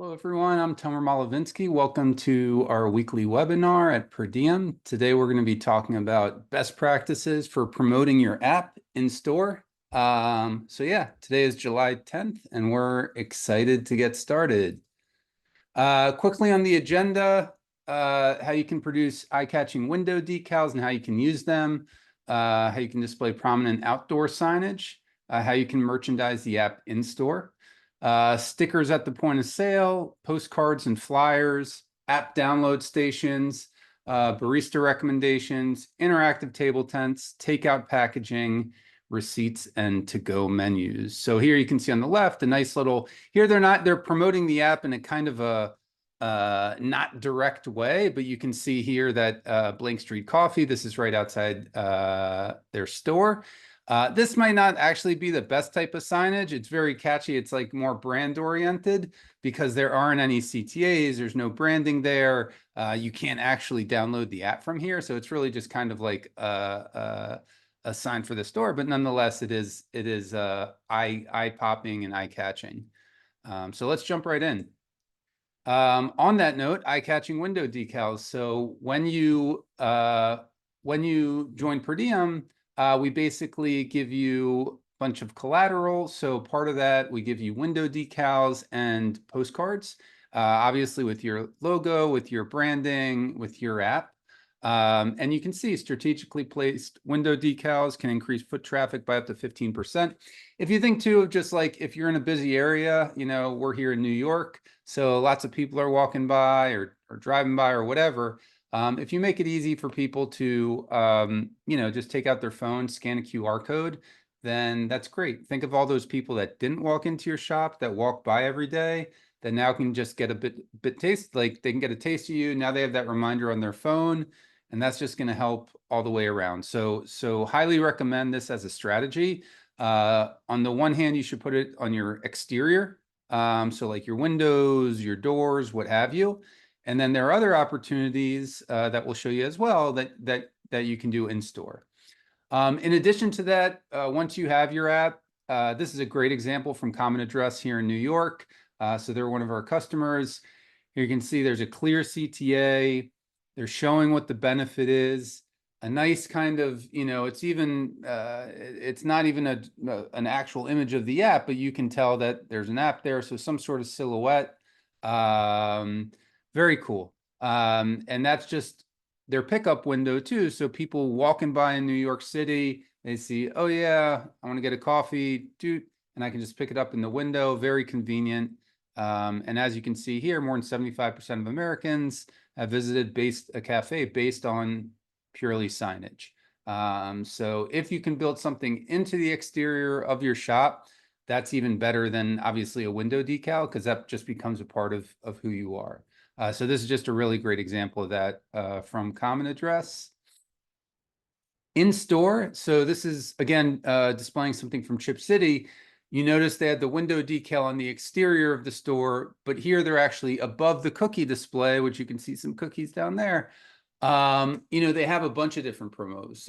Hello, everyone. I'm Tomer Malavinsky. Welcome to our weekly webinar at Diem. Today, we're going to be talking about best practices for promoting your app in store. Today is July 10th, and we're excited to get started. Quickly on the agenda, how you can produce eye-catching window decals and how you can use them, how you can display prominent outdoor signage, how you can merchandise the app in store. Stickers at the point of sale, postcards and flyers, app download stations, barista recommendations, interactive table tents, takeout packaging, receipts, and to-go menus. So here you can see on the left, a nice little, here they're promoting the app in a kind of a not direct way, but you can see here that Blank Street Coffee, this is right outside their store. This might not actually be the best type of signage. It's very catchy. It's like more brand oriented because there aren't any CTAs. There's no branding there. You can't actually download the app from here. So it's really just kind of like a sign for the store, but nonetheless, it is eye popping and eye catching. So let's jump right in. On that note, eye catching window decals. So when you join Per Diem, we basically give you a bunch of collateral. So part of that, we give you window decals and postcards, obviously with your logo, with your branding, with your app. And you can see strategically placed window decals can increase foot traffic by up to 15%. If you think too of just like if you're in a busy area, you know, we're here in New York, so lots of people are walking by or driving by or whatever. If you make it easy for people to, just take out their phone, scan a QR code, then that's great. Think of all those people that didn't walk into your shop, that walk by every day, that now can just get a bit taste, like they can get a taste of you. Now they have that reminder on their phone, and that's just going to help all the way around. So highly recommend this as a strategy. On the one hand, you should put it on your exterior, so like your windows, your doors, what have you. And then there are other opportunities that we'll show you as well that you can do in store. In addition to that, once you have your app, this is a great example from Common Address here in New York. So they're one of our customers. Here you can see there's a clear CTA. They're showing what the benefit is. A nice kind of, it's even, it's not even an actual image of the app, but you can tell that there's an app there. So some sort of silhouette. Very cool. And that's just their pickup window too. So people walking by in New York City, they see, oh yeah, I want to get a coffee, dude, and I can just pick it up in the window. Very convenient. And as you can see here, more than 75% of Americans have visited a cafe based on purely signage. So if you can build something into the exterior of your shop, that's even better than obviously a window decal, because that just becomes a part of who you are. So this is just a really great example of that from Common Address. In store, so this is, again, displaying something from Chip City. You notice they had the window decal on the exterior of the store, but here they're actually above the cookie display, which you can see some cookies down there. They have a bunch of different promos,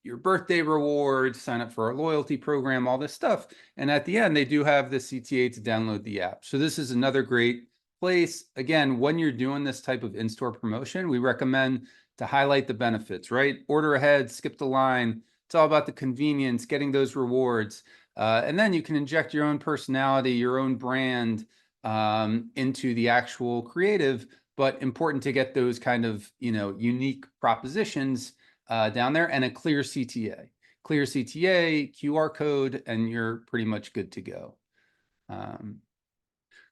your birthday rewards, sign up for our loyalty program, all this stuff. And at the end, they do have the CTA to download the app. So this is another great place. Again, when you're doing this type of in-store promotion, we recommend to highlight the benefits, right? Order ahead, skip the line. It's all about the convenience, getting those rewards. And then you can inject your own personality, your own brand into the actual creative, but important to get those kind of, unique propositions down there and a clear CTA. Clear CTA, QR code, and you're pretty much good to go.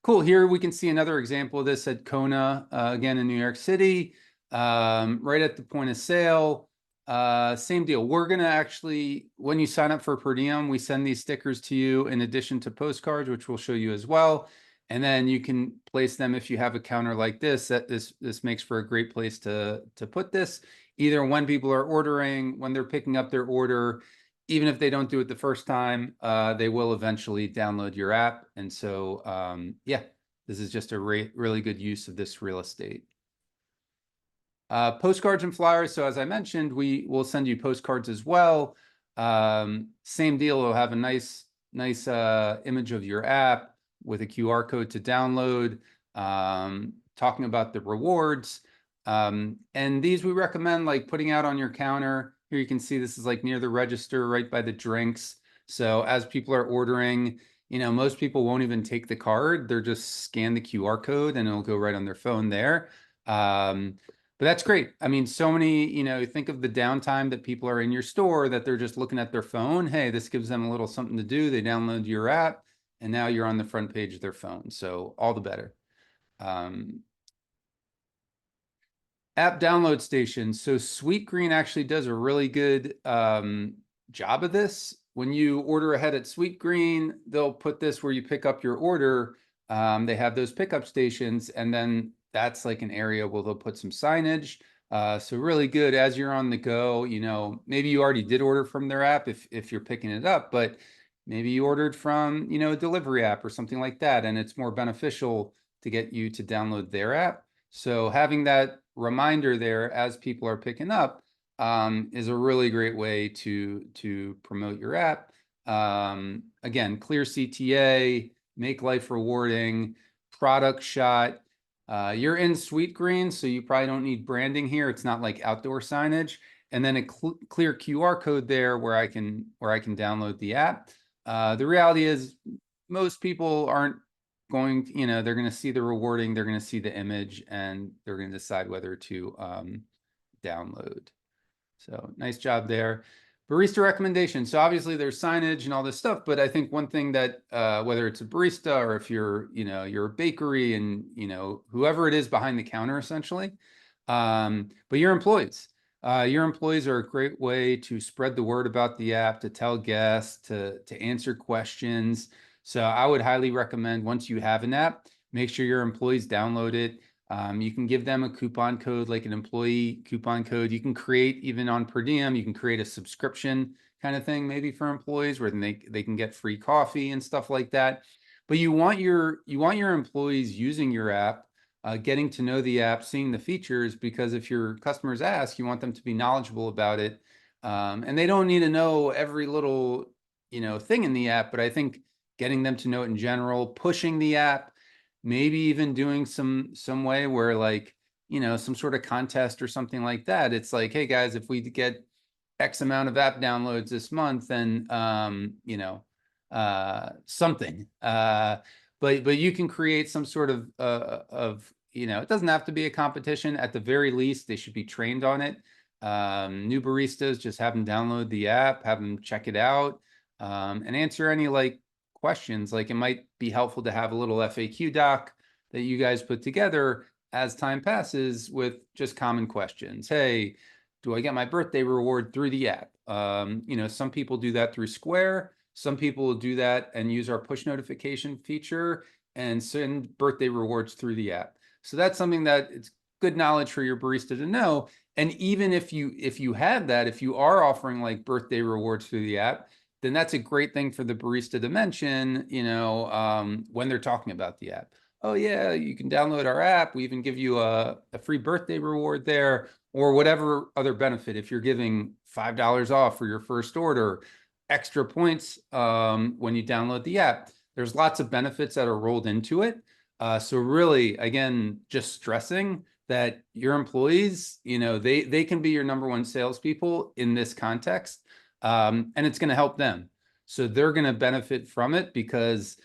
Cool. Here we can see another example of this at Kona, again in New York City, right at the point of sale. Same deal. We're going to actually, when you sign up for Per Diem, we send these stickers to you in addition to postcards, which we'll show you as well. And then you can place them if you have a counter like this. This makes for a great place to put this, either when people are ordering, when they're picking up their order. Even if they don't do it the first time, they will eventually download your app. And so, this is just a really good use of this real estate. Postcards and flyers. So as I mentioned, we will send you postcards as well. Same deal. We'll have a nice image of your app, with a QR code to download, talking about the rewards. And these we recommend like putting out on your counter. Here you can see this is like near the register, right by the drinks. So as people are ordering, most people won't even take the card. They're just scan the QR code and it'll go right on their phone there. But that's great. I mean, so many, think of the downtime that people are in your store that they're just looking at their phone. Hey, this gives them a little something to do. They download your app and now you're on the front page of their phone. So all the better. App download station. So Sweetgreen actually does a really good job of this. When you order ahead at Sweetgreen, they'll put this where you pick up your order. They have those pickup stations, and then that's like an area where they'll put some signage. So really good as you're on the go. Maybe you already did order from their app if you're picking it up, but maybe you ordered from a delivery app or something like that, and it's more beneficial to get you to download their app. So having that reminder there as people are picking up is a really great way to promote your app. Again, clear CTA, make life rewarding, product shot. You're in Sweetgreen, so you probably don't need branding here. It's not like outdoor signage. And then a clear QR code there where I can download the app. The reality is most people aren't going to, they're going to see the rewarding, they're going to see the image, and they're going to decide whether to download. So nice job there. Barista recommendations. So obviously there's signage and all this stuff, but I think one thing that whether it's a barista or if you're a bakery and whoever it is behind the counter essentially, but your employees are a great way to spread the word about the app, to tell guests, to answer questions. So I would highly recommend once you have an app, make sure your employees download it. You can give them a coupon code, like an employee coupon code. You can create, even on Per Diem, you can create a subscription kind of thing, maybe for employees where they can get free coffee and stuff like that. But you want your employees using your app, getting to know the app, seeing the features, because if your customers ask, you want them to be knowledgeable about it. And they don't need to know every little, thing in the app, but I think getting them to know it in general, pushing the app, maybe even doing some way where like, some sort of contest or something like that. It's like, hey guys, if we get X amount of app downloads this month, then something. But you can create some sort of it doesn't have to be a competition. At the very least, they should be trained on it. New baristas, just have them download the app, have them check it out, and answer any like questions. Like it might be helpful to have a little FAQ doc that you guys put together as time passes with just common questions. Hey, do I get my birthday reward through the app? Some people do that through Square. Some people will do that and use our push notification feature and send birthday rewards through the app. So that's something that it's good knowledge for your barista to know. And even if you have that, if you are offering like birthday rewards through the app, then that's a great thing for the barista to mention, when they're talking about the app. Oh yeah, you can download our app. We even give you a free birthday reward there, or whatever other benefit. If you're giving $5 off for your first order, extra points when you download the app. There's lots of benefits that are rolled into it. So really, again, just stressing that your employees, they can be your number one salespeople in this context. And it's going to help them. So they're going to benefit from it because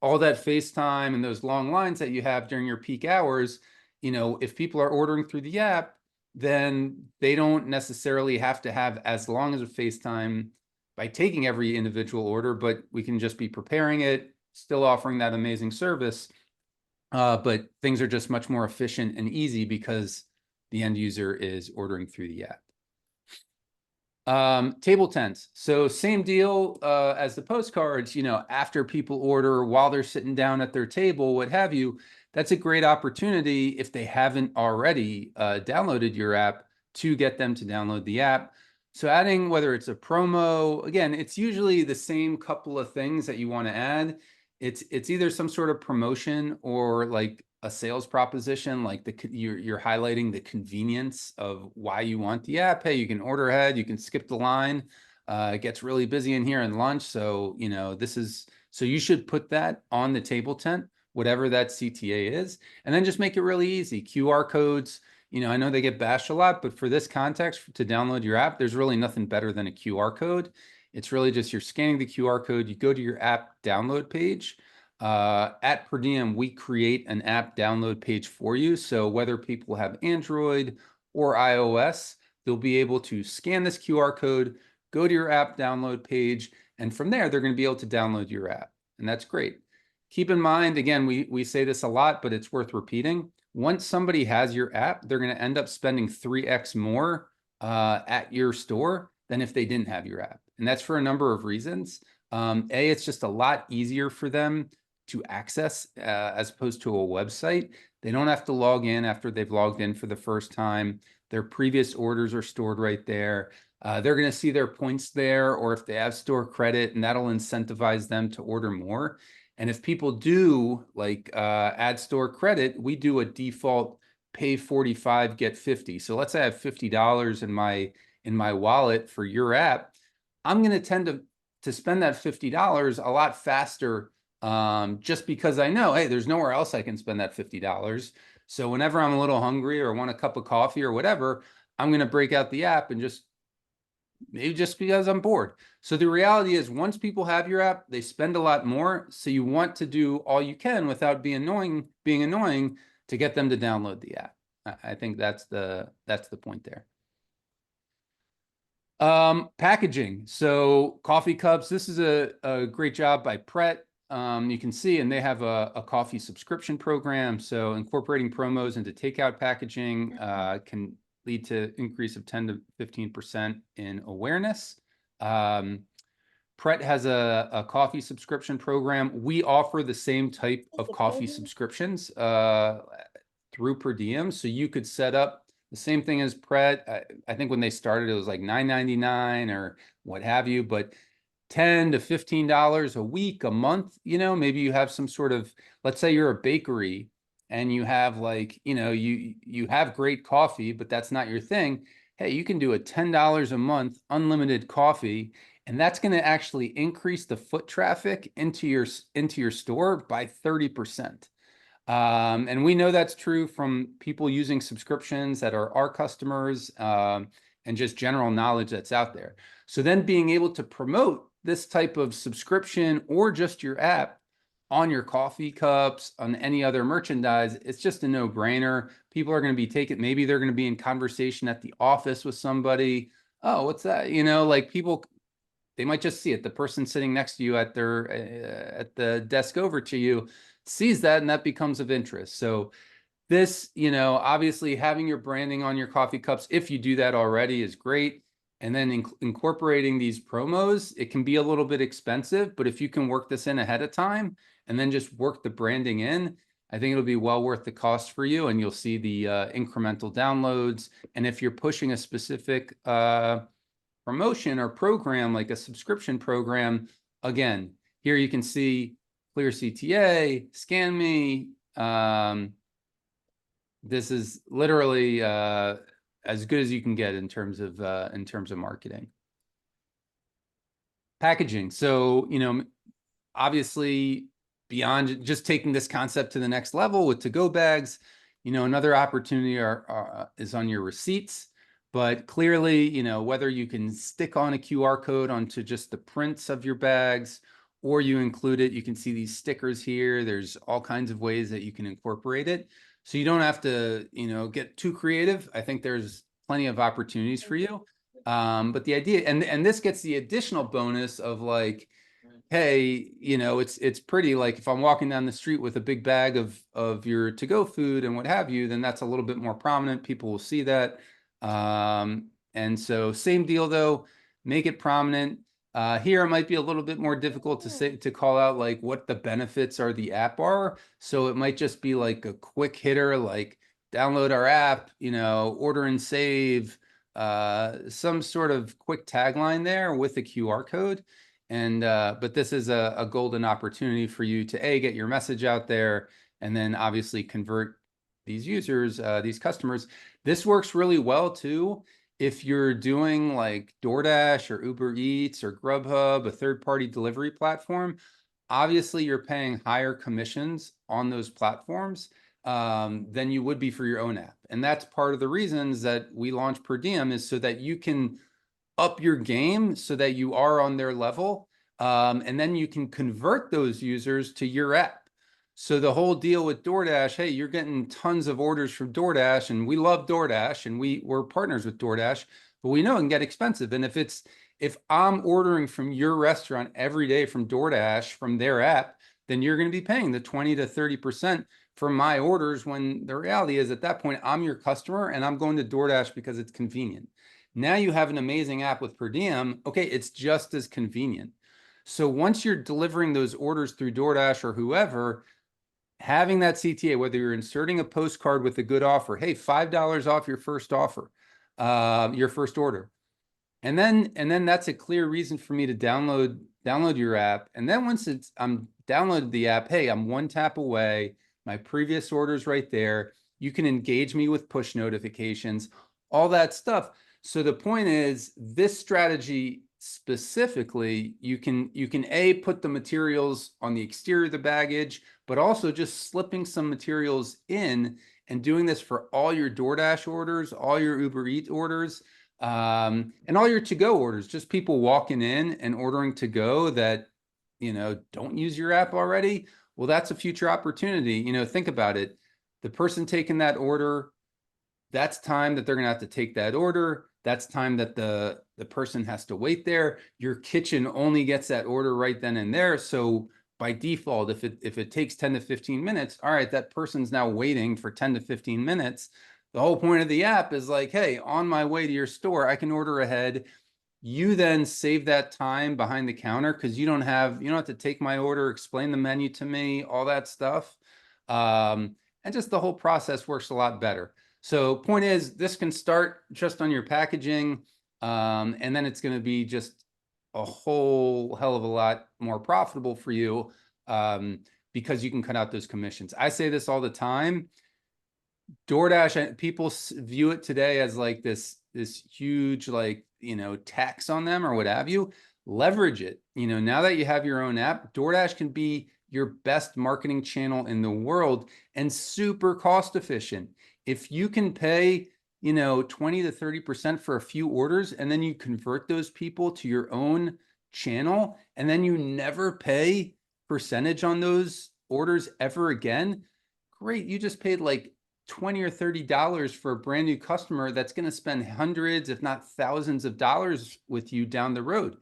all that FaceTime and those long lines that you have during your peak hours, if people are ordering through the app, then they don't necessarily have to have as long as a FaceTime by taking every individual order, but we can just be preparing it, still offering that amazing service. But things are just much more efficient and easy because the end user is ordering through the app. Table tents. So same deal as the postcards, after people order, while they're sitting down at their table, what have you, that's a great opportunity if they haven't already downloaded your app to get them to download the app. So adding, whether it's a promo, again, it's usually the same couple of things that you want to add. It's either some sort of promotion or like a sales proposition, like you're highlighting the convenience of why you want the app. Hey, you can order ahead, you can skip the line. It gets really busy in here in lunch, so this is So you should put that on the table tent, whatever that CTA is, and then just make it really easy. QR codes, I know they get bashed a lot, but for this context, to download your app, there's really nothing better than a QR code. It's really just you're scanning the QR code, you go to your app download page. At Per Diem, we create an app download page for you. So whether people have Android or iOS, they'll be able to scan this QR code, go to your app download page, and from there, they're going to be able to download your app. And that's great. Keep in mind, again, we say this a lot, but it's worth repeating. Once somebody has your app, they're going to end up spending 3x more at your store than if they didn't have your app. And that's for a number of reasons. It's just a lot easier for them to access as opposed to a website. They don't have to log in after they've logged in for the first time. Their previous orders are stored right there. They're going to see their points there, or if they have store credit, and that'll incentivize them to order more. And if people do like add store credit, we do a default pay 45, get 50. So let's say I have $50 in my wallet for your app. I'm going to tend to spend that $50 a lot faster, just because I know, hey, there's nowhere else I can spend that $50. So whenever I'm a little hungry or want a cup of coffee or whatever, I'm going to break out the app and maybe just because I'm bored. So the reality is, once people have your app, they spend a lot more. So you want to do all you can without being annoying to get them to download the app. I think that's the point there. Packaging. So coffee cups. This is a great job by Pret. You can see, and they have a coffee subscription program. So incorporating promos into takeout packaging can lead to increase of 10 to 15% in awareness. Pret has a coffee subscription program. We offer the same type of coffee subscriptions through Per Diem. So you could set up the same thing as Pret. I think when they started, it was like $9.99 or what have you, but $10 to $15 a week, a month, maybe you have some sort of, let's say you're a bakery and you have like, you have great coffee, but that's not your thing. Hey, you can do a $10 a month, unlimited coffee, and that's going to actually increase the foot traffic into your store by 30%. And we know that's true from people using subscriptions that are our customers, and just general knowledge that's out there. So then being able to promote this type of subscription or just your app on your coffee cups, on any other merchandise, it's just a no-brainer. People are going to be maybe they're going to be in conversation at the office with somebody. Oh, what's that? Like people, they might just see it. The person sitting next to you at the desk over to you sees that, and that becomes of interest. So this, obviously having your branding on your coffee cups, if you do that already, is great. And then incorporating these promos, it can be a little bit expensive, but if you can work this in ahead of time and then just work the branding in, I think it'll be well worth the cost for you, and you'll see the incremental downloads. And if you're pushing a specific promotion or program, like a subscription program, again, here you can see clear CTA, scan me. This is literally as good as you can get in terms of marketing. Packaging. So, obviously beyond just taking this concept to the next level with to-go bags, another opportunity is on your receipts. But clearly, whether you can stick on a QR code onto just the prints of your bags, or you include it, you can see these stickers here. There's all kinds of ways that you can incorporate it. So you don't have to, get too creative. I think there's plenty of opportunities for you. But the idea, and this gets the additional bonus of like, hey, it's pretty, like if I'm walking down the street with a big bag of your to-go food and what have you, then that's a little bit more prominent. People will see that. And so same deal though, make it prominent. Here it might be a little bit more difficult to call out like what the benefits are the app are. So it might just be like a quick hitter, like download our app, order and save, some sort of quick tagline there with the QR code. And but this is a golden opportunity for you to get your message out there, and then obviously convert these users, these customers. This works really well too if you're doing like DoorDash or Uber Eats or Grubhub, a third-party delivery platform. obviously you're paying higher commissions on those platforms than you would be for your own app. And that's part of the reasons that we launched Per Diem, is so that you can up your game so that you are on their level. And then you can convert those users to your app. So the whole deal with DoorDash, hey, you're getting tons of orders from DoorDash, and we love DoorDash, and we're partners with DoorDash, but we know it can get expensive. And if I'm ordering from your restaurant every day from DoorDash from their app, then you're going to be paying the 20 to 30% for my orders, when the reality is at that point, I'm your customer and I'm going to DoorDash because it's convenient. Now you have an amazing app with Per Diem. Okay, it's just as convenient. So once you're delivering those orders through DoorDash or whoever, having that CTA, whether you're inserting a postcard with a good offer, hey, $5 off your first offer, your first order. And then that's a clear reason for me to download your app. And then once I'm downloaded the app, hey, I'm one tap away. My previous order's right there. You can engage me with push notifications, all that stuff. So the point is, this strategy specifically, you can A, put the materials on the exterior of the baggage, but also just slipping some materials in and doing this for all your DoorDash orders, all your Uber Eats orders, and all your to-go orders, just people walking in and ordering to go that, don't use your app already. Well, that's a future opportunity. Think about it. The person taking that order, that's time that they're going to have to take that order. That's time that the person has to wait there. Your kitchen only gets that order right then and there. So by default, if it takes 10 to 15 minutes, all right, that person's now waiting for 10 to 15 minutes. The whole point of the app is like, hey, on my way to your store, I can order ahead. You then save that time behind the counter because you don't have to take my order, explain the menu to me, all that stuff. And just the whole process works a lot better. So point is, this can start just on your packaging, and then it's going to be just a whole hell of a lot more profitable for you, because you can cut out those commissions. I say this all the time. DoorDash, people view it today as like this huge, like, tax on them or what have you. Leverage it. Now that you have your own app, DoorDash can be your best marketing channel in the world and super cost efficient. If you can pay, 20 to 30% for a few orders, and then you convert those people to your own channel, and then you never pay percentage on those orders ever again, great. You just paid like $20 or $30 for a brand new customer that's going to spend hundreds, if not thousands of dollars with you down the road.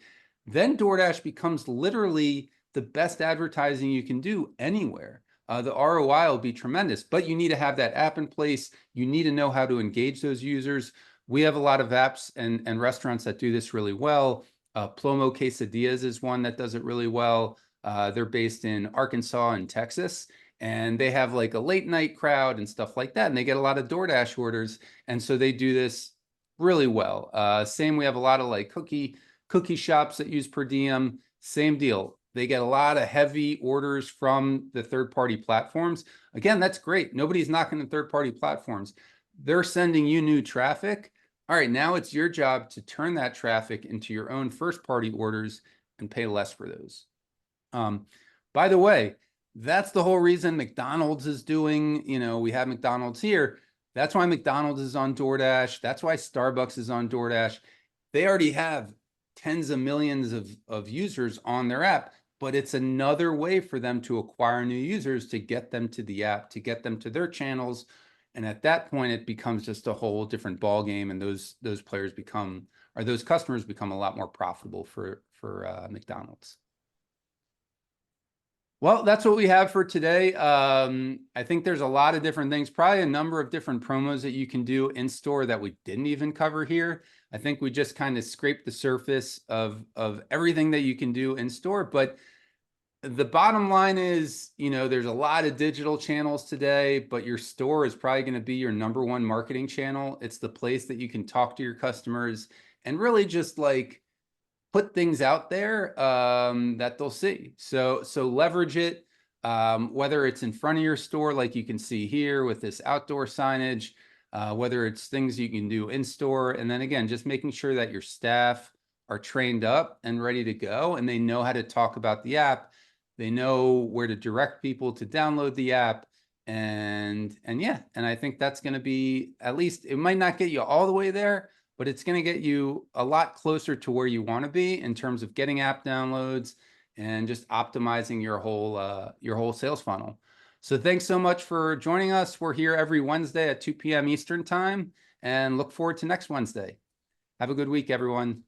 Then DoorDash becomes literally the best advertising you can do anywhere. The ROI will be tremendous, but you need to have that app in place. You need to know how to engage those users. We have a lot of apps and restaurants that do this really well. Plomo Quesadillas is one that does it really well. They're based in Arkansas and Texas, and they have like a late night crowd and stuff like that. And they get a lot of DoorDash orders. And so they do this really well. Same, we have a lot of like cookie shops that use Per Diem. Same deal. They get a lot of heavy orders from the third-party platforms. Again, that's great. Nobody's knocking the third-party platforms. They're sending you new traffic. All right, now it's your job to turn that traffic into your own first-party orders and pay less for those. By the way, that's the whole reason McDonald's is doing, we have McDonald's here. That's why McDonald's is on DoorDash. That's why Starbucks is on DoorDash. They already have tens of millions of users on their app, but it's another way for them to acquire new users, to get them to the app, to get them to their channels. And at that point, it becomes just a whole different ball game, and those players become, or those customers become, a lot more profitable for McDonald's. Well, that's what we have for today. I think there's a lot of different things, probably a number of different promos that you can do in store that we didn't even cover here. I think we just kind of scraped the surface of everything that you can do in store. But the bottom line is, there's a lot of digital channels today, but your store is probably going to be your number one marketing channel. It's the place that you can talk to your customers and really just like put things out there that they'll see. So leverage it, whether it's in front of your store, like you can see here with this outdoor signage, whether it's things you can do in store. And then again, just making sure that your staff are trained up and ready to go, and they know how to talk about the app. They know where to direct people to download the app. And yeah, and I think that's going to be, at least it might not get you all the way there, but it's going to get you a lot closer to where you want to be in terms of getting app downloads and just optimizing your whole sales funnel. So thanks so much for joining us. We're here every Wednesday at 2 p.m. Eastern time, and look forward to next Wednesday. Have a good week, everyone.